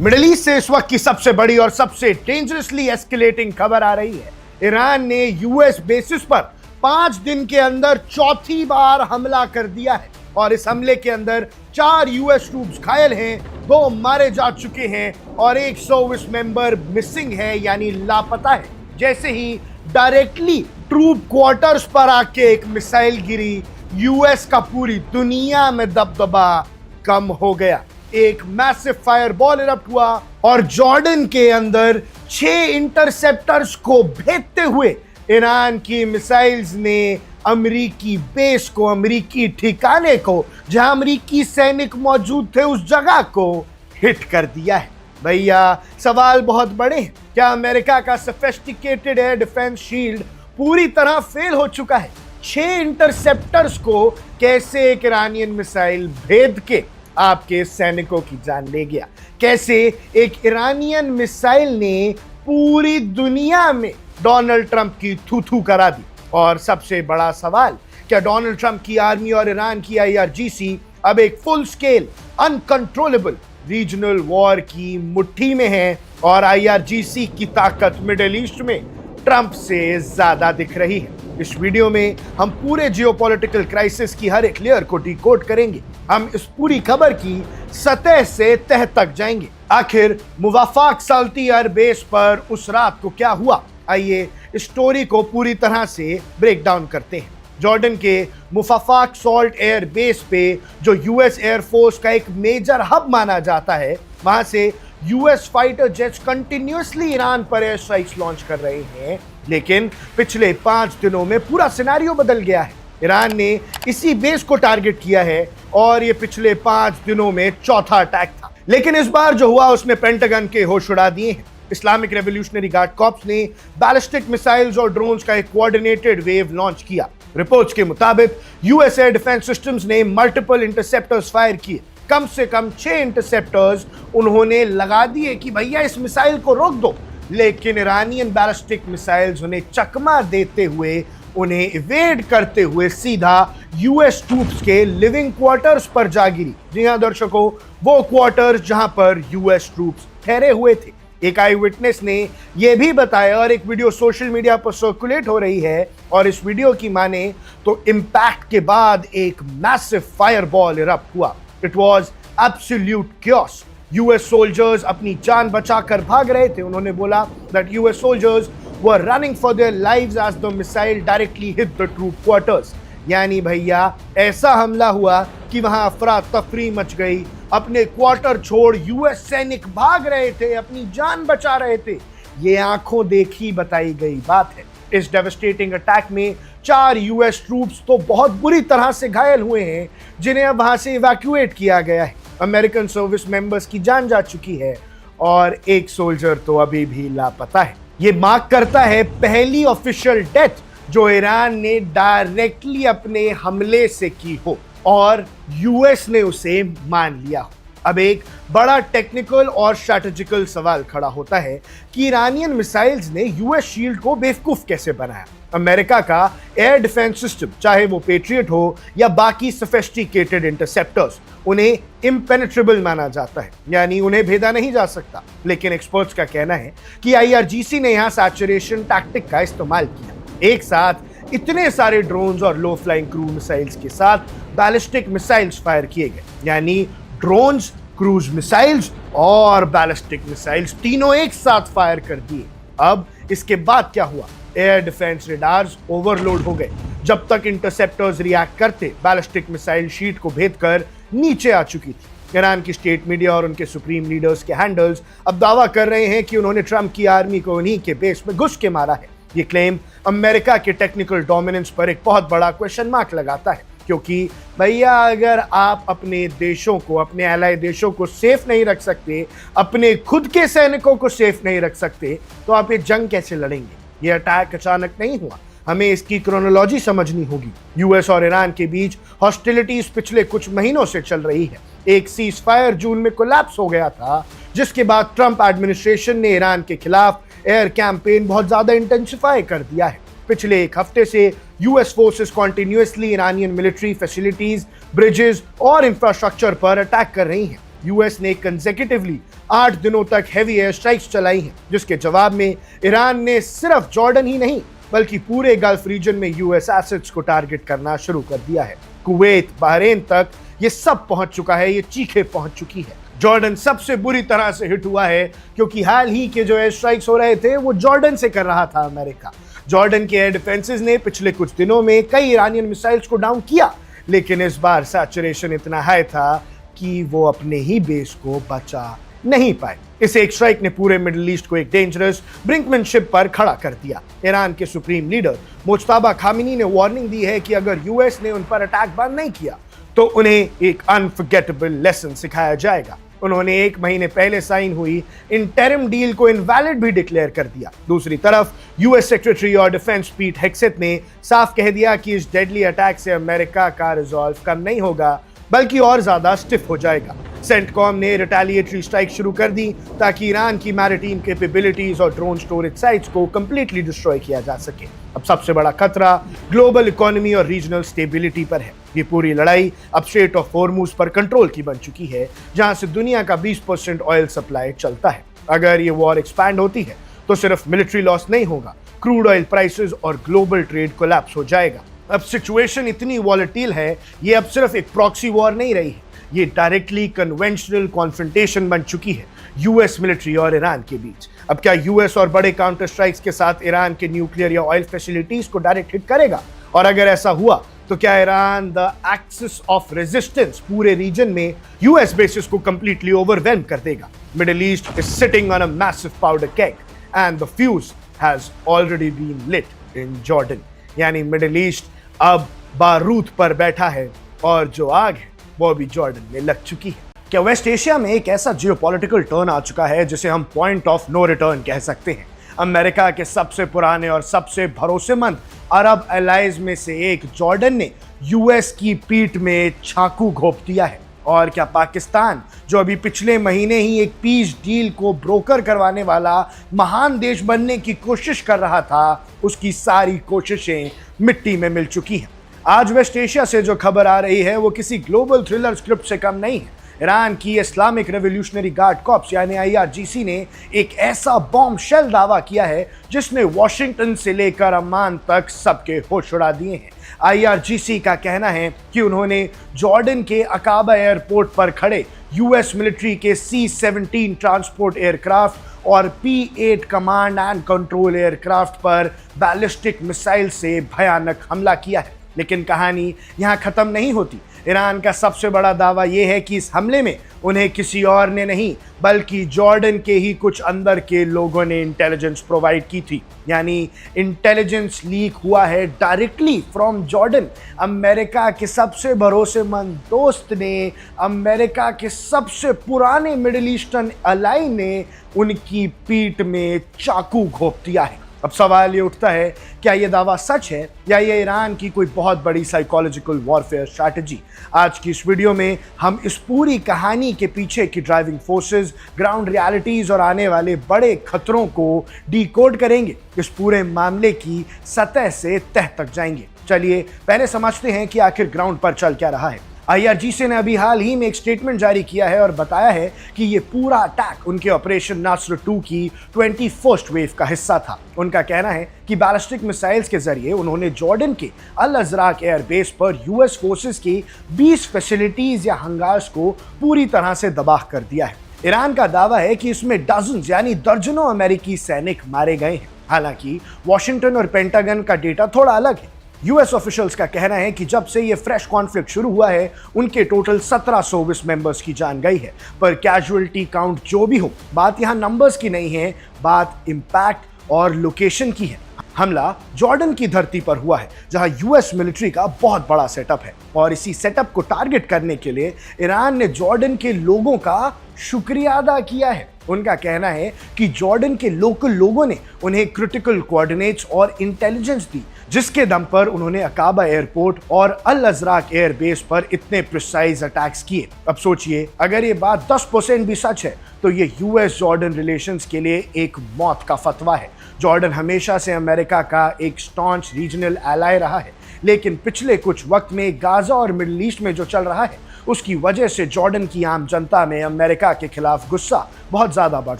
Middle east से इस वक्त की सबसे बड़ी और सबसे डेंजरसली एस्केलेटिंग खबर आ रही है। ईरान ने यूएस बेसिस पर 5 दिन के अंदर चौथी बार हमला कर दिया है और इस हमले के अंदर 4 यूएस ट्रूप्स घायल हैं, 2 मारे जा चुके हैं और एक सर्विस मेंबर मिसिंग है यानी लापता है। जैसे ही डायरेक्टली ट्रूप क्वार्टर्स पर आके एक मिसाइल गिरी, यूएस का पूरी दुनिया में दबदबा कम हो गया। एक मैसिव फायरबॉल इरप्ट हुआ और जॉर्डन के अंदर 6 इंटरसेप्टर्स को भेदते हुए ईरान की मिसाइल्स ने अमेरिकी बेस को, अमेरिकी ठिकाने को, जहां अमेरिकी सैनिक मौजूद थे उस जगह को हिट कर दिया है। भैया सवाल बहुत बड़े हैं। क्या अमेरिका का सोफिस्टिकेटेड एयर डिफेंस शील्ड पूरी तरह फेल हो चुका है? 6 इंटरसेप्टर्स को कैसे एक ईरानियन मिसाइल भेद के आपके सैनिकों की जान ले गया? कैसे एक ईरानियन मिसाइल ने पूरी दुनिया में डोनाल्ड ट्रंप की थू-थू करा दी? और सबसे बड़ा सवाल, क्या डोनाल्ड ट्रंप की आर्मी और ईरान की आईआरजीसी अब एक full scale uncontrollable regional war की मुट्ठी में है और आईआरजीसी की ताकत मिडिल ईस्ट में ट्रंप से ज्यादा दिख रही है? इस वीडियो में हम पूरे जियोपॉलिटिकल क्राइसिस की हर एक लेयर को डिकोड करेंगे। हम इस पूरी खबर की सतह से तह तक जाएंगे। आखिर मुवाफाक साल्ती एयर बेस पर उस रात को क्या हुआ? आइए इस स्टोरी को पूरी तरह से ब्रेक डाउन करते हैं। जॉर्डन के मुवाफाक सॉल्ट एयर बेस पे, जो यूएस एयरफोर्स का एक मेजर हब माना जाता है, वहां से US fighter jets continuously Iran पर एयर स्ट्राइक्स लॉन्च कर रहे हैं। लेकिन पिछले 5 दिनों में पूरा सिनेरियो बदल गया है। ईरान ने इसी बेस को टारगेट किया है और ये पिछले 5 दिनों में चौथा अटैक था। लेकिन इस बार जो हुआ उसने पेंटागन के होश उड़ा दिए हैं। इस्लामिक रेवोल्यूशनरी गार्ड कॉर्प्स ने बैलिस्टिक मिसाइल्स और ड्रोन्स का एक कोऑर्डिनेटेड वेव लॉन्च किया। रिपोर्ट्स के मुताबिक यूएस एयर डिफेंस सिस्टम्स ने मल्टीपल इंटरसेप्टर्स फायर किए। कम से कम 6 इंटरसेप्टर्स उन्होंने लगा दिए कि भैया इस मिसाइल को रोक दो, लेकिन ईरानियन बैलिस्टिक मिसाइल्स उन्हें चकमा देते हुए, उन्हें इवेड करते हुए सीधा यूएस ट्रूप्स के लिविंग क्वार्टर्स पर जा गिरी। जी हां दर्शकों, वो क्वार्टर्स जहां पर यूएस ट्रूप्स ठहरे हुए थे। एक आई विटनेस ने यह भी बताया और एक वीडियो सोशल मीडिया पर सर्कुलेट हो रही है और इस वीडियो की माने तो इम्पैक्ट के बाद एक मैसिव फायरबॉल इरप्ट हुआ। It was absolute chaos. US soldiers अपनी जान बचाकर भाग रहे थे। उन्होंने बोला that US soldiers were running for their lives as the missile directly hit the troop quarters. यानी भैया ऐसा हमला हुआ कि वहां अफरा तफरी मच गई। अपने क्वार्टर छोड़ यूएस सैनिक भाग रहे थे, अपनी जान बचा रहे थे। ये आंखों देखी बताई गई बात है। इस डेवास्टेटिंग अटैक में 4 यूएस ट्रूप्स तो बहुत बुरी तरह से घायल हुए हैं, जिन्हें अब वहां से इवैक्यूएट किया गया है। अमेरिकन सर्विस मेंबर्स की जान जा चुकी है और एक सोल्जर तो अभी भी लापता है। ये मार्क करता है पहली ऑफिशियल डेथ जो ईरान ने डायरेक्टली अपने हमले से की हो और यूएस ने उसे मान लिया हो। अब एक बड़ा टेक्निकल और स्ट्रैटेजिकल सवाल खड़ा होता है कि ईरानियन मिसाइल्स ने यूएस शील्ड को बेवकूफ कैसे बनाया? अमेरिका का एयर डिफेंस सिस्टम, चाहे वो पेट्रियट हो या बाकी सोफिस्टिकेटेड इंटरसेप्टर्स, उन्हें इम्पेनेट्रेबल माना जाता है, यानी उन्हें भेदा नहीं जा सकता। लेकिन एक्सपर्ट्स का कहना है कि आईआरजीसी ने यहां सैचुरेशन टैक्टिक का इस्तेमाल किया। एक साथ इतने सारे ड्रोन्स और लो फ्लाइंग क्रू मिसाइल्स के साथ बैलिस्टिक मिसाइल्स फायर किए गए, यानी ड्रोन्स, क्रूज मिसाइल्स और बैलिस्टिक मिसाइल्स तीनों एक साथ फायर कर दिए। अब इसके बाद क्या हुआ? एयर डिफेंस रेडार्स ओवरलोड हो गए। जब तक इंटरसेप्टर्स रिएक्ट करते, बैलिस्टिक मिसाइल शीट को भेदकर नीचे आ चुकी थी। ईरान की स्टेट मीडिया और उनके सुप्रीम लीडर्स के हैंडल्स अब दावा कर रहे हैं कि उन्होंने ट्रंप की आर्मी को उन्हीं के बेस में घुस के मारा है। ये क्लेम अमेरिका के टेक्निकल डोमिनेंस पर एक बहुत बड़ा क्वेश्चन मार्क लगाता है, क्योंकि भैया अगर आप अपने देशों को, अपने एलाय देशों को सेफ नहीं रख सकते, अपने खुद के सैनिकों को सेफ नहीं रख सकते, तो आप ये जंग कैसे लड़ेंगे? ये अटैक अचानक नहीं हुआ। हमें इसकी क्रोनोलॉजी समझनी होगी। यूएस और ईरान के बीच हॉस्टिलिटीज पिछले कुछ महीनों से चल रही है। एक सीज फायर जून में कोलैप्स हो गया था, जिसके बाद ट्रंप एडमिनिस्ट्रेशन ने ईरान के खिलाफ एयर कैंपेन बहुत ज्यादा इंटेंसिफाई कर दिया है। पिछले एक हफ्ते से US forces continuously Iranian military facilities, bridges और इंफ्रास्ट्रक्चर पर अटैक कर रही हैं। यूएस ने कंसेक्यूटिवली 8 दिनों तक हेवी एयर स्ट्राइक्स चलाई हैं, जिसके जवाब में ईरान ने सिर्फ जॉर्डन ही नहीं बल्कि पूरे गल्फ रीजन में यूएस एसेट्स को टारगेट करना शुरू कर दिया है। कुवैत, बहरीन तक ये सब पहुंच चुका है, ये चीखें पहुंच चुकी है। जॉर्डन सबसे बुरी तरह से हिट हुआ है क्योंकि हाल ही के जो एयर स्ट्राइक्स हो रहे थे वो जॉर्डन से कर रहा था अमेरिका। जॉर्डन के एयर डिफेंसेस ने पिछले कुछ दिनों में कई ईरानियन मिसाइल्स को डाउन किया, लेकिन इस बार सैचुरेशन इतना हाई था कि वो अपने ही बेस को बचा नहीं पाए। इस एक स्ट्राइक ने पूरे मिडिल ईस्ट को एक डेंजरस ब्रिंकमैनशिप पर खड़ा कर दिया। ईरान के सुप्रीम लीडर मुज्तबा खामिनी ने वार्निंग दी है कि अगर यूएस ने उन पर अटैक बंद नहीं किया तो उन्हें एक अनफॉरगेटेबल लेसन सिखाया जाएगा। उन्होंने 1 महीने पहले साइन हुई इंटरिम डील को इनवैलिड भी डिक्लेयर कर दिया। दूसरी तरफ यूएस सेक्रेटरी ऑफ डिफेंस पीट हेग्सेथ ने साफ कह दिया कि इस डेडली अटैक से अमेरिका का रिजॉल्व कम नहीं होगा बल्कि और ज्यादा स्टिफ हो जाएगा। सेंटकॉम ने रिटेलिएटरी स्ट्राइक शुरू कर दी ताकि ईरान की मैरिटाइम कैपेबिलिटीज और ड्रोन स्टोरेज साइट्स को कंप्लीटली डिस्ट्रॉय किया जा सके। अब सबसे बड़ा खतरा ग्लोबल इकोनॉमी और रीजनल स्टेबिलिटी पर है। ये पूरी लड़ाई अब स्ट्रेट ऑफ हॉर्मुज पर कंट्रोल की बन चुकी है, जहां से दुनिया का 20% ऑयल सप्लाई चलता है। अगर ये वॉर एक्सपैंड होती है तो सिर्फ मिलिट्री लॉस नहीं होगा, क्रूड ऑयल प्राइसेस और ग्लोबल ट्रेड कोलैप्स हो जाएगा। अब सिचुएशन इतनी वॉलेटाइल है, ये अब सिर्फ एक प्रॉक्सी वॉर नहीं रही है, ये डायरेक्टली कन्वेंशनल कॉन्फ्रंटेशन बन चुकी है यूएस मिलिट्री और ईरान के बीच। अब क्या यूएस और बड़े काउंटर स्ट्राइक्स के साथ ईरान के न्यूक्लियर या ऑयल फैसिलिटीज को डायरेक्ट हिट करेगा? और अगर ऐसा हुआ तो क्या Iran the axis of resistance पूरे रीजन में यूएस बेसिस को कंप्लीटली ओवरवेल्म कर देगा? Middle East is sitting on a massive powder keg and the fuse has already been lit in Jordan. यानी मिडिल ईस्ट अब बारूद पर बैठा है और जो आग है वो भी जॉर्डन में लग चुकी है। क्या वेस्ट एशिया में एक ऐसा जियोपॉलिटिकल टर्न आ चुका है जिसे हम पॉइंट ऑफ नो रिटर्न कह सकते हैं? अमेरिका के सबसे पुराने और सबसे भरोसेमंद अरब एलाइज में से एक जॉर्डन ने यूएस की पीठ में चाकू घोंप दिया है। और क्या पाकिस्तान, जो अभी पिछले महीने ही एक पीस डील को ब्रोकर करवाने वाला महान देश बनने की कोशिश कर रहा था, उसकी सारी कोशिशें मिट्टी में मिल चुकी हैं। आज वेस्ट एशिया से जो खबर आ रही है वो किसी ग्लोबल थ्रिलर स्क्रिप्ट से कम नहीं है। ईरान की इस्लामिक रेवोल्यूशनरी गार्ड कॉर्प्स यानी आईआरजीसी ने एक ऐसा बॉम्ब शेल दावा किया है जिसने वॉशिंगटन से लेकर अम्मान तक सबके होश उड़ा दिए हैं। आईआरजीसी का कहना है कि उन्होंने जॉर्डन के अकाबा एयरपोर्ट पर खड़े यूएस मिलिट्री के C-17 ट्रांसपोर्ट एयरक्राफ्ट और P-8 command and control aircraft पर बैलिस्टिक मिसाइल से भयानक हमला किया है। लेकिन कहानी यहाँ खत्म नहीं होती। ईरान का सबसे बड़ा दावा यह है कि इस हमले में उन्हें किसी और ने नहीं बल्कि जॉर्डन के ही कुछ अंदर के लोगों ने इंटेलिजेंस प्रोवाइड की थी। यानी इंटेलिजेंस लीक हुआ है डायरेक्टली फ्रॉम जॉर्डन। अमेरिका के सबसे भरोसेमंद दोस्त ने, अमेरिका के सबसे पुराने मिडिल ईस्टर्न अलाई ने उनकी पीठ में चाकू घोंप दिया है। अब सवाल ये उठता है, क्या ये दावा सच है या ये ईरान की कोई बहुत बड़ी साइकोलॉजिकल वॉरफेयर स्ट्रैटेजी? आज की इस वीडियो में हम इस पूरी कहानी के पीछे की ड्राइविंग फोर्सेस, ग्राउंड रियलिटीज और आने वाले बड़े खतरों को डिकोड करेंगे। इस पूरे मामले की सतह से तह तक जाएंगे। चलिए पहले समझते हैं कि आखिर ग्राउंड पर चल क्या रहा है। आईआरजीसी ने अभी हाल ही में एक स्टेटमेंट जारी किया है और बताया है कि ये पूरा अटैक उनके ऑपरेशन नास्र 2 की 21st वेव का हिस्सा था। उनका कहना है कि बैलिस्टिक मिसाइल्स के जरिए उन्होंने जॉर्डन के अल अज़राक एयरबेस पर यूएस फोर्सेस की 20 फैसिलिटीज या हंगार्स को पूरी तरह से तबाह कर दिया है। ईरान का दावा है कि इसमें डजन्स यानी दर्जनों अमेरिकी सैनिक मारे गए हैं। हालांकि वॉशिंगटन और पेंटागन का डेटा थोड़ा अलग है। यूएस ऑफिशियल्स का कहना है कि जब से ये फ्रेश कॉन्फ्लिक्ट शुरू हुआ है उनके टोटल 17 सर्विस मेंबर्स की जान गई है। पर कैजुअलिटी काउंट जो भी हो, बात यहाँ नंबर्स की नहीं है, बात इंपैक्ट और लोकेशन की है। हमला जॉर्डन की धरती पर हुआ है जहां यूएस मिलिट्री का बहुत बड़ा सेटअप है और इसी सेटअप को टारगेट करने के लिए ईरान ने जॉर्डन के लोगों का शुक्रिया अदा किया है। उनका कहना है कि जॉर्डन के लोकल लोगों ने उन्हें क्रिटिकल कोऑर्डिनेट्स और इंटेलिजेंस दी जिसके दम पर उन्होंने अकाबा एयरपोर्ट और अल अजराक एयरबेस पर इतने प्रिसाइज अटैक्स किए। अब सोचिए, अगर ये बात 10% भी सच है तो ये यूएस जॉर्डन रिलेशंस के लिए एक मौत का फतवा है। जॉर्डन हमेशा से अमेरिका का एक स्टॉन्च रीजनल एलाय रहा है, लेकिन पिछले कुछ वक्त में गाजा और मिडिल ईस्ट में जो चल रहा है उसकी वजह से जॉर्डन की आम जनता में अमेरिका के खिलाफ गुस्सा बहुत ज्यादा बढ़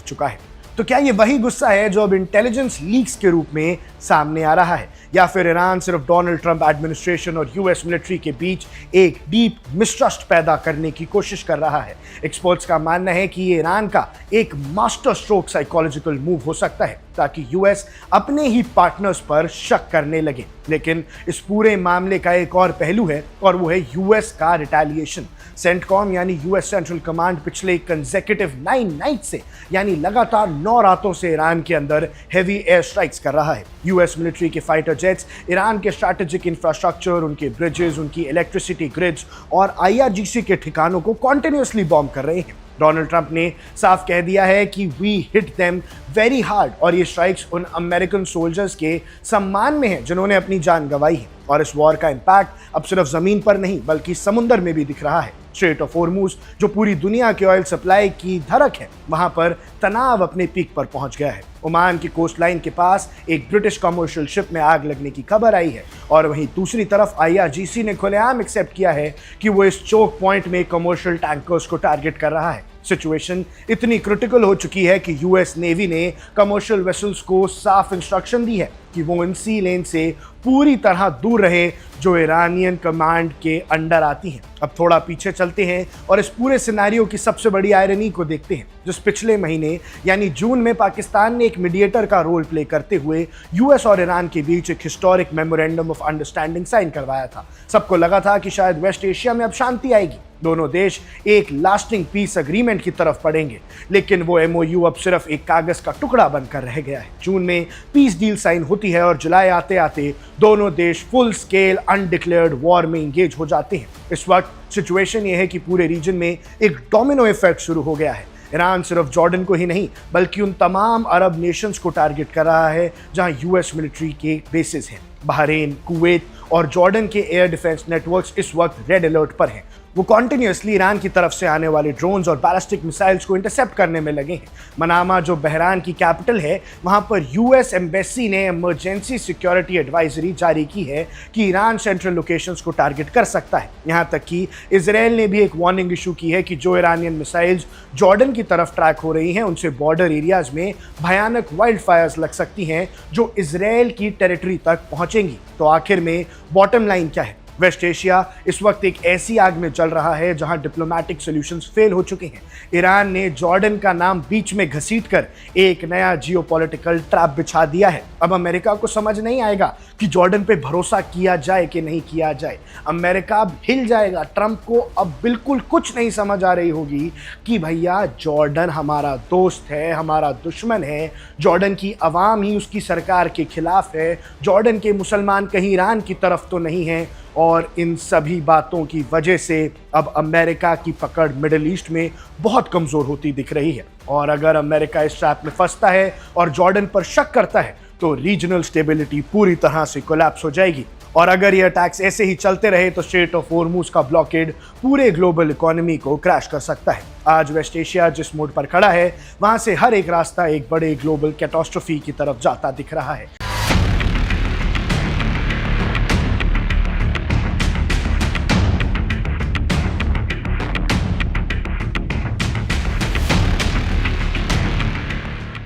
चुका है। तो क्या ये वही गुस्सा है जो अब इंटेलिजेंस लीक्स के रूप में सामने आ रहा है, या फिर ईरान सिर्फ डोनाल्ड ट्रंप एडमिनिस्ट्रेशन और यूएस मिलिट्री के बीच एक डीप मिसट्रस्ट पैदा करने की कोशिश कर रहा है? एक्सपर्ट्स का मानना है कि ये ईरान का एक मास्टर स्ट्रोक साइकोलॉजिकल मूव हो सकता है ताकि यूएस अपने ही पार्टनर्स पर शक करने लगे। लेकिन इस पूरे मामले का एक और पहलू है और वो है यूएस का रिटेलिएशन। सेंटकॉम यानी यूएस सेंट्रल कमांड पिछले कंसेक्यूटिव 9 नाइट से यानी लगातार 9 रातों से ईरान के अंदर हेवी एयर स्ट्राइक्स कर रहा है। यूएस मिलिट्री के फाइटर जेट्स ईरान के स्ट्रैटेजिक इंफ्रास्ट्रक्चर, उनके ब्रिजेस, उनकी इलेक्ट्रिसिटी ग्रिड्स और आईआरजीसी के ठिकानों को कॉन्टिन्यूअसली बॉम्ब कर रहे हैं। डोनाल्ड ट्रंप ने साफ कह दिया है कि we hit them very hard, और ये स्ट्राइक्स उन अमेरिकन सोल्जर्स के सम्मान में है जिन्होंने अपनी जान गंवाई है। और इस वॉर का इम्पैक्ट अब सिर्फ जमीन पर नहीं बल्कि समुद्र में भी दिख रहा है। स्ट्रेट ऑफ हॉर्मुज, जो पूरी दुनिया के ऑयल सप्लाई की धड़क है, वहां पर तनाव अपने पीक पर पहुंच गया है। ओमान की कोस्ट लाइन के पास एक ब्रिटिश कमर्शियल शिप में आग लगने की खबर आई है, और वहीं दूसरी तरफ आईआरजीसी ने खुलेआम एक्सेप्ट किया है कि वो इस चोक पॉइंट में कमर्शियल टैंकर्स को टारगेट कर रहा है। सिचुएशन इतनी क्रिटिकल हो चुकी है कि यूएस नेवी ने कमर्शियल वेसल्स को साफ इंस्ट्रक्शन दी है कि वो इन सी लेन से पूरी तरह दूर रहे जो ईरानियन कमांड के अंडर आती हैं। अब थोड़ा पीछे चलते हैं और इस पूरे सिनेरियो की सबसे बड़ी आयरनी को देखते हैं, जिस पिछले महीने यानी जून में पाकिस्तान ने एक मीडिएटर का रोल प्ले करते हुए यूएस और ईरान के बीच एक historic memorandum of understanding sign करवाया था। सबको लगा था कि शायद वेस्ट एशिया में अब शांति आएगी, दोनों देश एक लास्टिंग पीस अग्रीमेंट की तरफ बढ़ेंगे, लेकिन वो एमओयू अब सिर्फ एक कागज का टुकड़ा बनकर रह गया है। जून में पीस डील साइन होती है और जुलाई आते आते दोनों देश फुल स्केल अनडिक्लेयर्ड वॉर में इंगेज हो जाते हैं। इस वक्त सिचुएशन ये है कि पूरे रीजन में एक डोमिनो इफेक्ट शुरू हो गया है। ईरान सिर्फ जॉर्डन को ही नहीं बल्कि उन तमाम अरब नेशंस को टारगेट कर रहा है जहां यूएस मिलिट्री के बेसिस हैं। बहरीन, कुवैत और जॉर्डन के एयर डिफेंस नेटवर्क्स इस वक्त रेड अलर्ट पर हैं। वो कॉन्टिन्यूसली ईरान की तरफ से आने वाले ड्रोन्स और बैलिस्टिक मिसाइल्स को इंटरसेप्ट करने में लगे हैं। मनामा, जो बहरान की कैपिटल है, वहां पर यूएस एम्बेसी ने इमरजेंसी सिक्योरिटी एडवाइजरी जारी की है कि ईरान सेंट्रल लोकेशंस को टारगेट कर सकता है। यहां तक कि इजराइल ने भी एक वार्निंग इशू की है कि जो ईरानियन मिसाइल्स जॉर्डन की तरफ ट्रैक हो रही हैं उनसे बॉर्डर एरियाज में भयानक वाइल्ड फायर्स लग सकती हैं जो इजराइल की टेरिटरी तक पहुंचेंगी। तो आखिर में बॉटम लाइन क्या है? वेस्ट एशिया इस वक्त एक ऐसी आग में चल रहा है जहां डिप्लोमेटिक सॉल्यूशंस फेल हो चुके हैं। ईरान ने जॉर्डन का नाम बीच में घसीटकर एक नया जियोपॉलिटिकल ट्रैप बिछा दिया है। अब अमेरिका को समझ नहीं आएगा कि जॉर्डन पे भरोसा किया जाए कि नहीं किया जाए। अमेरिका अब हिल जाएगा। ट्रंप को अब बिल्कुल कुछ नहीं समझ आ रही होगी कि भैया जॉर्डन हमारा दोस्त है, हमारा दुश्मन है। जॉर्डन की आवाम ही उसकी सरकार के खिलाफ है। जॉर्डन के मुसलमान कहीं ईरान की तरफ तो नहीं है। और इन सभी बातों की वजह से अब अमेरिका की पकड़ मिडिल ईस्ट में बहुत कमज़ोर होती दिख रही है। और अगर अमेरिका इस ट्रैप में फंसता है और जॉर्डन पर शक करता है तो रीजनल स्टेबिलिटी पूरी तरह से कोलैप्स हो जाएगी। और अगर ये अटैक्स ऐसे ही चलते रहे तो स्ट्रेट ऑफ हॉर्मुज का ब्लॉकेड पूरे ग्लोबल इकोनॉमी को क्रैश कर सकता है। आज वेस्ट एशिया जिस मोड पर खड़ा है वहां से हर एक रास्ता एक बड़े ग्लोबल कैटास्ट्रोफी की तरफ जाता दिख रहा है।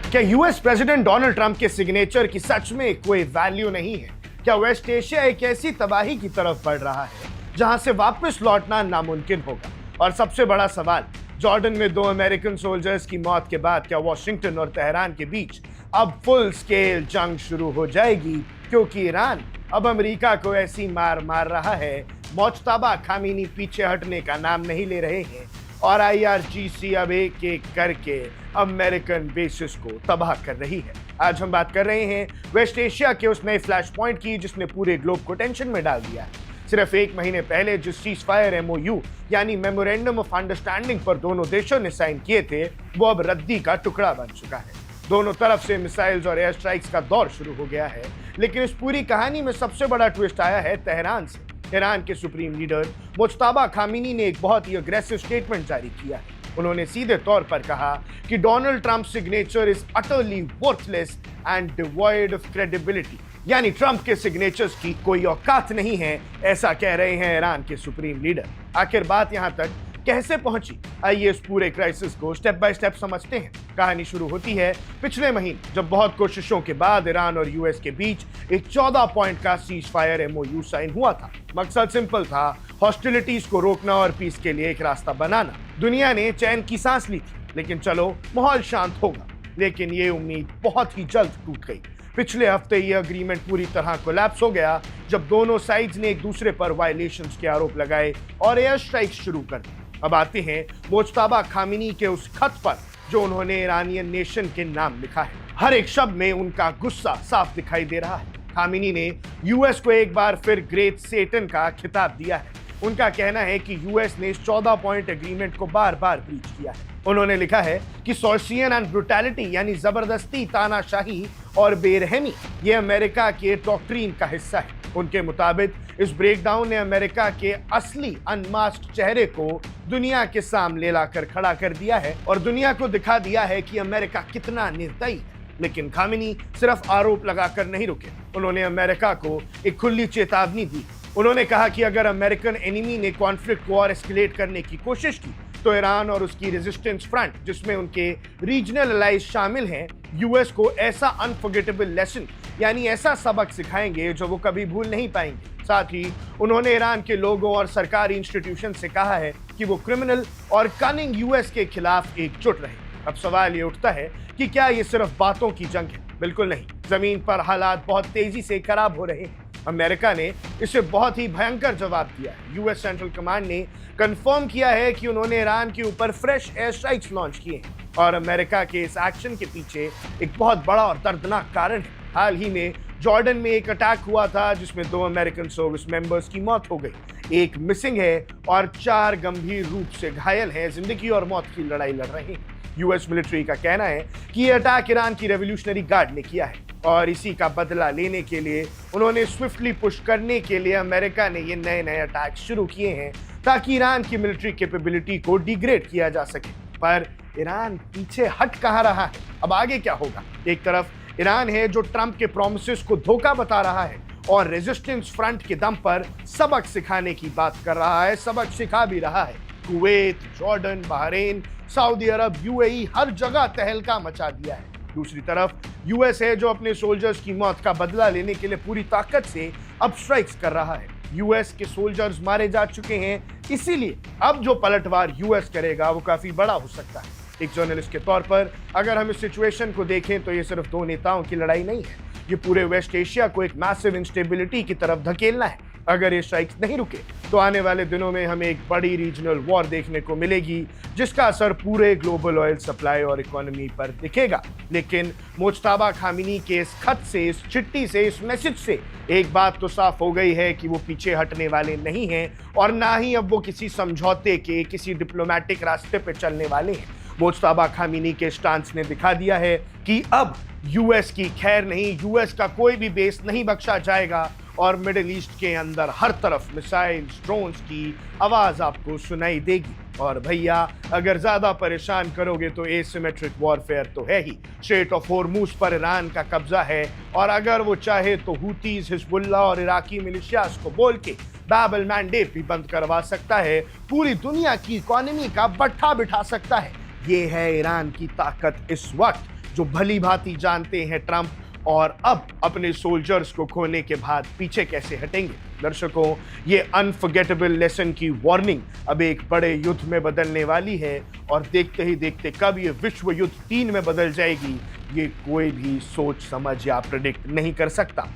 क्या यूएस प्रेसिडेंट डोनाल्ड ट्रंप के सिग्नेचर की सच में कोई वैल्यू नहीं है? क्या वेस्ट एशिया एक ऐसी तबाही की तरफ बढ़ रहा है जहां से वापस लौटना नामुमकिन होगा? और सबसे बड़ा सवाल, जॉर्डन में 2 अमेरिकन सोल्जर्स की मौत के बाद क्या वॉशिंगटन और तेहरान के बीच अब फुल स्केल जंग शुरू हो जाएगी? क्योंकि ईरान अब अमेरिका को ऐसी मार मार रहा है, मोज्तबा खामीनी पीछे हटने का नाम नहीं ले रहे हैं और आईआरजीसी अब एक एक करके अमेरिकन बेसिस को तबाह कर रही है। आज हम बात कर रहे हैं वेस्ट एशिया के उस नए फ्लैश पॉइंट की जिसने पूरे ग्लोब को टेंशन में डाल दिया है। सिर्फ 1 महीने पहले जिस सीज फायर एमओयू यानी मेमोरेंडम ऑफ अंडरस्टैंडिंग पर दोनों देशों ने साइन किए थे वो अब रद्दी का टुकड़ा बन चुका है। दोनों तरफ से मिसाइल्स और एयर स्ट्राइक्स का दौर शुरू हो गया है। लेकिन इस पूरी कहानी में सबसे बड़ा ट्विस्ट आया है तेहरान से। ईरान के सुप्रीम लीडर मुज्तबा खामिनी ने एक बहुत ही अग्रेसिव स्टेटमेंट जारी किया है। उन्होंने सीधे तौर पर कहा कि Donald Trump signature is utterly worthless and devoid of credibility, यानी ट्रंप के सिग्नेचर्स की कोई औकात नहीं है, ऐसा कह रहे हैं ईरान के सुप्रीम लीडर। आखिर बात यहां तक कैसे पहुंची, आइए इस पूरे क्राइसिस को स्टेप बाय स्टेप समझते हैं। कहानी शुरू होती है पिछले महीने, जब बहुत कोशिशों के बाद ईरान और यूएस के बीच एक 14 पॉइंट का सीज फायर एमओयू साइन हुआ था। मकसद सिंपल था, हॉस्टिलिटीज को रोकना और पीस के लिए एक रास्ता बनाना। दुनिया ने चैन की सांस ली थी, लेकिन चलो माहौल शांत होगा। लेकिन ये उम्मीद बहुत ही जल्द टूट गई। पिछले हफ्ते ये अग्रीमेंट पूरी तरह कोलैप्स हो गया, जब दोनों साइड्स ने एक दूसरे पर वायलेशंस के आरोप लगाए और एयर स्ट्राइक शुरू कर दी। अब आते हैं मुज्तबा खामिनी के उस खत पर जो उन्होंने ईरानियन नेशन के नाम लिखा है। हर एक शब्द में उनका गुस्सा साफ दिखाई दे रहा है। खामिनी ने यूएस को एक बार फिर ग्रेट सेटन का खिताब दिया है। उनका कहना है कि यूएस ने इस 14 पॉइंट एग्रीमेंट को बार बार ब्रीच किया है। उन्होंने लिखा है कि सॉर्सियन एंड ब्रुटैलिटी, यानी जबरदस्ती, तानाशाही और बेरहमी, ये अमेरिका के डॉक्ट्रीन का हिस्सा है। उनके मुताबिक इस ब्रेकडाउन ने अमेरिका के असली अनमास्क्ड चेहरे को दुनिया के सामने लाकर खड़ा कर दिया है और दुनिया को दिखा दिया है कि अमेरिका कितना निर्दयी है। लेकिन खामिनी सिर्फ आरोप लगाकर नहीं रुके, उन्होंने अमेरिका को एक खुली चेतावनी दी। उन्होंने कहा कि अगर अमेरिकन एनिमी ने कॉन्फ्लिक्ट को और एस्केलेट करने की कोशिश की तो ईरान और उसकी रेजिस्टेंस फ्रंट, जिसमें उनके रीजनल अलाइज शामिल हैं, यूएस को ऐसा अनफॉरगेटेबल लेसन, यानी ऐसा सबक सिखाएंगे जो वो कभी भूल नहीं पाएंगे। साथ ही उन्होंने ईरान के लोगों और सरकारी इंस्टीट्यूशन से कहा है कि वो क्रिमिनल और कनिंग यूएस के खिलाफ एकजुट रहे। अब सवाल ये उठता है कि क्या ये सिर्फ बातों की जंग है? बिल्कुल नहीं। जमीन पर हालात बहुत तेजी से खराब हो रहे हैं। अमेरिका ने इसे बहुत ही भयंकर जवाब दिया है। यूएस सेंट्रल कमांड ने कंफर्म किया है कि उन्होंने ईरान के ऊपर फ्रेश एयर स्ट्राइक्स लॉन्च किए हैं और अमेरिका के इस एक्शन के पीछे एक बहुत बड़ा और दर्दनाक कारण है। हाल ही में जॉर्डन में एक अटैक हुआ था जिसमें 2 अमेरिकन सर्विस मेंबर्स की मौत हो गई। एक मिसिंग है और 4 गंभीर रूप से घायल हैं, जिंदगी और मौत की लड़ाई लड़ रहे हैं। यूएस मिलिट्री का कहना है कि यह अटैक ईरान की रेवोल्यूशनरी गार्ड ने किया है और इसी का बदला लेने के लिए उन्होंने स्विफ्टली पुश करने के लिए अमेरिका ने ये नए अटैक शुरू किए हैं ताकि ईरान की मिलिट्री कैपेबिलिटी को डिग्रेड किया जा सके। पर ईरान पीछे हट कहाँ रहा है? अब आगे क्या होगा? एक तरफ ईरान है जो ट्रंप के प्रोमिसेस को धोखा बता रहा है और रेजिस्टेंस फ्रंट के दम पर सबक सिखाने की बात कर रहा है, सबक सिखा भी रहा है। कुवैत, जॉर्डन, बहरीन, सऊदी अरब, यूएई, हर जगह तहलका मचा दिया है। दूसरी तरफ यूएस है जो अपने सोल्जर्स की मौत का बदला लेने के लिए पूरी ताकत से अब स्ट्राइक्स कर रहा है। यूएस के सोल्जर्स मारे जा चुके हैं, इसीलिए अब जो पलटवार यूएस करेगा वो काफी बड़ा हो सकता है। एक जर्नलिस्ट के तौर पर अगर हम इस सिचुएशन को देखें तो ये सिर्फ 2 नेताओं की लड़ाई नहीं है, ये पूरे वेस्ट एशिया को एक मैसिव इंस्टेबिलिटी की तरफ धकेलना है। अगर ये स्ट्राइक्स नहीं रुके तो आने वाले दिनों में हमें एक बड़ी रीजनल वॉर देखने को मिलेगी जिसका असर पूरे ग्लोबल ऑयल सप्लाई और इकोनॉमी पर दिखेगा। लेकिन मुज्तबा खामिनी के इस खत से, इस चिट्ठी से, इस मैसेज से एक बात तो साफ हो गई है कि वो पीछे हटने वाले नहीं हैं और ना ही अब वो किसी समझौते के, किसी डिप्लोमेटिक रास्ते पे चलने वाले हैं। मुज्तबा खामिनी के स्टांस ने दिखा दिया है कि अब यूएस की खैर नहीं, यूएस का कोई भी बेस नहीं बख्शा जाएगा और मिडिल ईस्ट के अंदर हर तरफ मिसाइल्स, ड्रोन्स की आवाज आपको सुनाई देगी। और भैया अगर ज्यादा परेशान करोगे तो एसिमेट्रिक वॉरफेयर तो है ही। स्ट्रेट ऑफ हॉर्मुज पर ईरान का कब्जा है और अगर वो चाहे तो हुतीज, हिजबुल्लाह और इराकी मिलिशियास को बोल के बाबल मैंडेट भी बंद करवा सकता है, पूरी दुनिया की इकोनॉमी का बट्ठा बिठा सकता है। ये है ईरान की ताकत इस वक्त, जो भली भांति जानते हैं ट्रंप, और अब अपने सोल्जर्स को खोने के बाद पीछे कैसे हटेंगे। दर्शकों, ये अनफॉरगेटेबल लेसन की वार्निंग अब एक बड़े युद्ध में बदलने वाली है और देखते ही देखते कब ये विश्व युद्ध 3 में बदल जाएगी, ये कोई भी सोच समझ या प्रेडिक्ट नहीं कर सकता।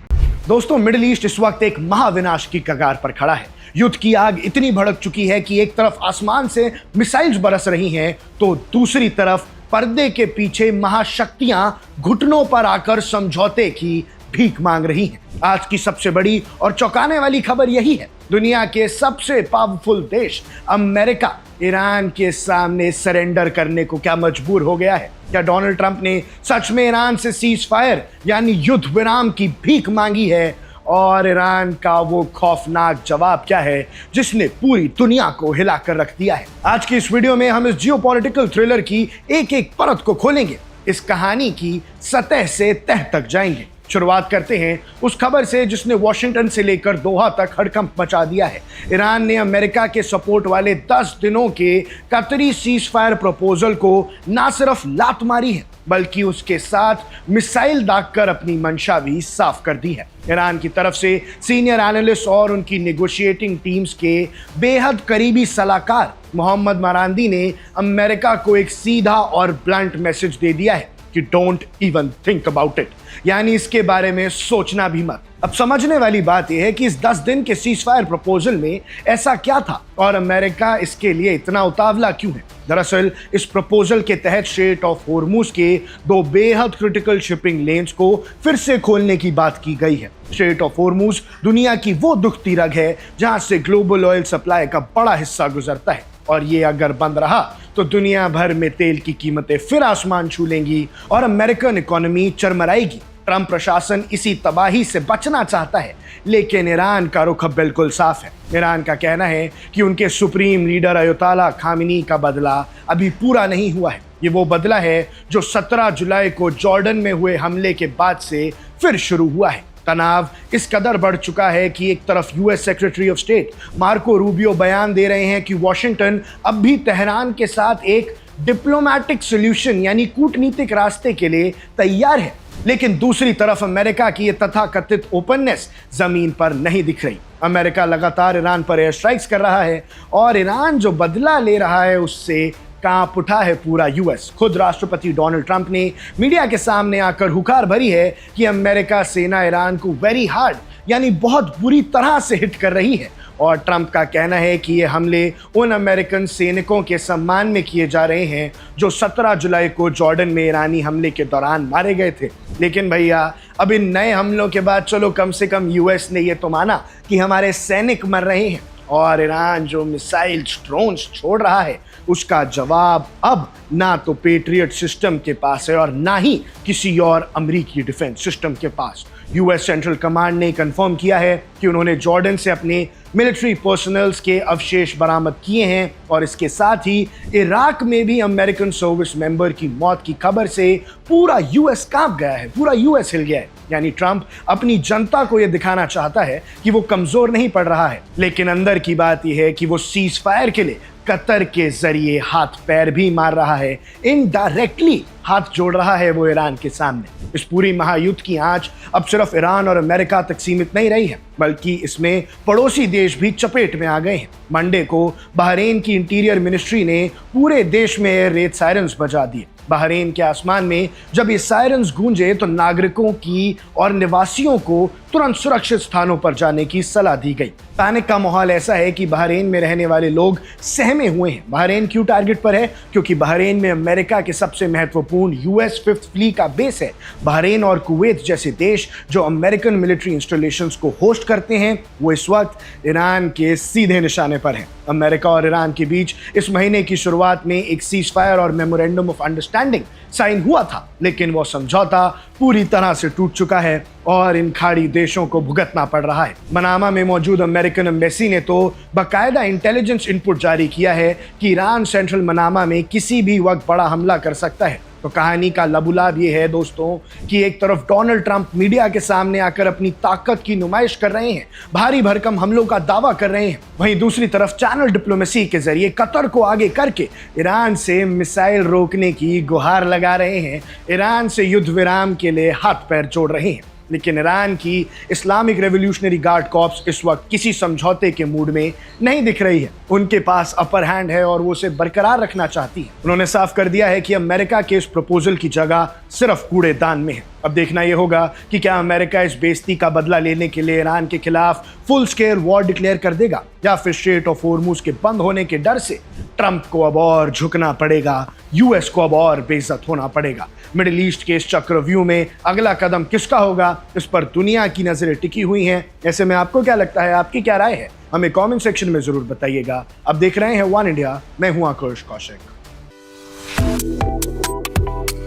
दोस्तों, मिडिल ईस्ट इस वक्त एक महाविनाश की कगार पर खड़ा है। युद्ध की आग इतनी भड़क चुकी है कि एक तरफ आसमान से मिसाइल्स बरस रही हैं तो दूसरी तरफ पर्दे के पीछे महाशक्तियां घुटनों पर आकर समझौते की भीख मांग रही हैं। आज की सबसे बड़ी और चौंकाने वाली खबर यही है दुनिया के सबसे पावरफुल देश अमेरिका ईरान के सामने सरेंडर करने को क्या मजबूर हो गया है? क्या डोनाल्ड ट्रंप ने सच में ईरान से सीज फायर यानी युद्ध विराम की भीख मांगी है? और ईरान का वो खौफनाक जवाब क्या है जिसने पूरी दुनिया को हिलाकर रख दिया है? आज की इस वीडियो में हम इस जियोपॉलिटिकल थ्रिलर की एक एक परत को खोलेंगे, इस कहानी की सतह से तह तक जाएंगे। शुरुआत करते हैं उस खबर से जिसने वॉशिंगटन से लेकर दोहा तक हड़कंप मचा दिया है। ईरान ने अमेरिका के सपोर्ट वाले 10 दिनों के कतरी सीज फायर प्रपोजल को ना सिर्फ लात मारी है बल्कि उसके साथ मिसाइल दागकर अपनी मंशा भी साफ कर दी है। ईरान की तरफ से सीनियर एनालिस्ट और उनकी नेगोशिएटिंग टीम्स के बेहद करीबी सलाहकार मोहम्मद मरांदी ने अमेरिका को एक सीधा और ब्लंट मैसेज दे दिया है कि don't even think about it, यानी इसके बारे में सोचना भी मत। अब समझने वाली बात यह है कि इस 10 दिन के सीज फायर प्रपोजल में ऐसा क्या था और अमेरिका इसके लिए इतना उतावला क्यों है। दरअसल इस प्रपोजल के तहत स्ट्रेट ऑफ हॉर्मुज के 2 बेहद क्रिटिकल शिपिंग लेन्स को फिर से खोलने की बात की गई है। स्ट्रेट ऑफ हॉर्मुज दुनिया की वो दुखती रग है जहां से ग्लोबल ऑयल सप्लाई का बड़ा हिस्सा गुजरता है और ये अगर बंद रहा तो दुनिया भर में तेल की कीमतें फिर आसमान छू लेंगी और अमेरिकन इकोनॉमी चरमराएगी। ट्रंप प्रशासन इसी तबाही से बचना चाहता है, लेकिन ईरान का रुख बिल्कुल साफ है। ईरान का कहना है कि उनके सुप्रीम लीडर अयतोल्ला खामेनी का बदला अभी पूरा नहीं हुआ है। ये वो बदला है जो 17 जुलाई को जॉर्डन में हुए हमले के बाद से फिर शुरू हुआ है। तनाव इस कदर बढ़ चुका है कि एक तरफ US secretary of state Marco Rubio बयान दे रहे हैं कि वॉशिंगटन अब भी तेहरान के साथ एक डिप्लोमैटिक सॉल्यूशन यानी कूटनीतिक रास्ते के लिए तैयार है, लेकिन दूसरी तरफ अमेरिका की ये तथाकथित ओपननेस जमीन पर नहीं दिख रही। अमेरिका लगातार ईरान पर एयर स्ट्राइक्स कर रहा है और ईरान जो बदला ले रहा है उससे कांप उठा है पूरा यूएस। खुद राष्ट्रपति डोनाल्ड ट्रंप ने मीडिया के सामने आकर हुकार भरी है कि अमेरिका सेना ईरान को वेरी हार्ड यानी बहुत बुरी तरह से हिट कर रही है और ट्रंप का कहना है कि ये हमले उन अमेरिकन सैनिकों के सम्मान में किए जा रहे हैं जो 17 जुलाई को जॉर्डन में ईरानी हमले के दौरान मारे गए थे। लेकिन भैया अब इन नए हमलों के बाद चलो कम से कम यूएस ने ये तो माना कि हमारे सैनिक मर रहे हैं और ईरान जो मिसाइल ड्रोन्स छोड़ रहा है उसका जवाब अब ना तो पेट्रियट सिस्टम के पास है और ना ही किसी और अमेरिकी डिफेंस सिस्टम के पास। यूएस सेंट्रल कमांड ने कंफर्म किया है कि उन्होंने जॉर्डन से अपने मिलिट्री पर्सनल्स के अवशेष बरामद किए हैं और इसके साथ ही इराक में भी अमेरिकन सर्विस मेंबर की मौत की खबर से पूरा यूएस कांप गया है, पूरा यूएस हिल गया है। यानी ट्रंप अपनी जनता को यह दिखाना चाहता है कि वो कमजोर नहीं पड़ रहा है, लेकिन अंदर की बात यह है कि वो सीज फायर के लिए कतर के जरिए हाथ पैर भी मार रहा है, इनडायरेक्टली हाथ जोड़ रहा है वो ईरान के सामने। इस पूरी महायुद्ध की आंच अब सिर्फ ईरान और अमेरिका तक सीमित नहीं रही है बल्कि इसमें पड़ोसी देश भी चपेट में आ गए हैं। मंडे को बहरीन की इंटीरियर मिनिस्ट्री ने पूरे देश में एयर रेड सायरन्स बजा दिए। बहरीन के आसमान में जब ये सायरन्स गूंजे तो नागरिकों की और निवासियों को तुरंत सुरक्षित स्थानों पर जाने की सलाह दी गई। पैनिक का माहौल ऐसा है कि बहरीन में रहने वाले लोग सहमे हुए हैं। बहरीन क्यों टारगेट पर है? क्योंकि बहरीन में अमेरिका के सबसे महत्वपूर्ण यूएस 5th फ्लीट का बेस है। बहरीन और कुवैत जैसे देश जो अमेरिकन मिलिट्री इंस्टॉलेशंस को होस्ट करते हैं वो इस वक्त ईरान के सीधे निशाने पर हैं। अमेरिका और ईरान के बीच इस महीने की शुरुआत में एक सीज फायर और मेमोरेंडम ऑफ अंडरस्टैंडिंग साइन हुआ था, लेकिन वो समझौता पूरी तरह से टूट चुका है और इन खाड़ी देशों को भुगतना पड़ रहा है। मनामा में मौजूद अमेरिकन एम्बेसी ने तो बाकायदा इंटेलिजेंस इनपुट जारी किया है कि ईरान सेंट्रल मनामा में किसी भी वक्त बड़ा हमला कर सकता है। तो कहानी का लबुलाब ये है दोस्तों कि एक तरफ डोनाल्ड ट्रंप मीडिया के सामने आकर अपनी ताकत की नुमाइश कर रहे हैं, भारी भरकम हमलों का दावा कर रहे हैं, वहीं दूसरी तरफ चैनल डिप्लोमेसी के जरिए कतर को आगे करके ईरान से मिसाइल रोकने की गुहार लगा रहे हैं, ईरान से युद्ध विराम के लिए हाथ पैर जोड़ रहे हैं। लेकिन ईरान की इस्लामिक रेवोल्यूशनरी गार्ड कॉर्प्स इस वक्त किसी समझौते के मूड में नहीं दिख रही है। उनके पास अपर हैंड है और वो उसे बरकरार रखना चाहती है। उन्होंने साफ कर दिया है कि अमेरिका के इस प्रपोजल की जगह सिर्फ कूड़ेदान में है। अब देखना यह होगा कि क्या अमेरिका इस बेइज्जती का बदला लेने के लिए ईरान के खिलाफ फुल स्केल वॉर डिक्लेयर कर देगा या फिर स्ट्रेट ऑफ हॉर्मुज के बंद होने के डर से ट्रंप को अब और झुकना पड़ेगा यूएस को अब और बेइज्जत होना पड़ेगा। मिडिल ईस्ट के इस चक्रव्यूह में अगला कदम किसका होगा, इस पर दुनिया की नजरें टिकी हुई हैं। ऐसे में आपको क्या लगता है, आपकी क्या राय है, हमें कमेंट सेक्शन में जरूर बताइएगा। अब देख रहे हैं वन इंडिया, मैं हूं आकुश Kaushik.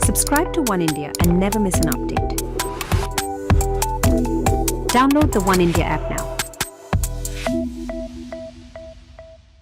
Subscribe to One India and never miss an update. Download the One India app now.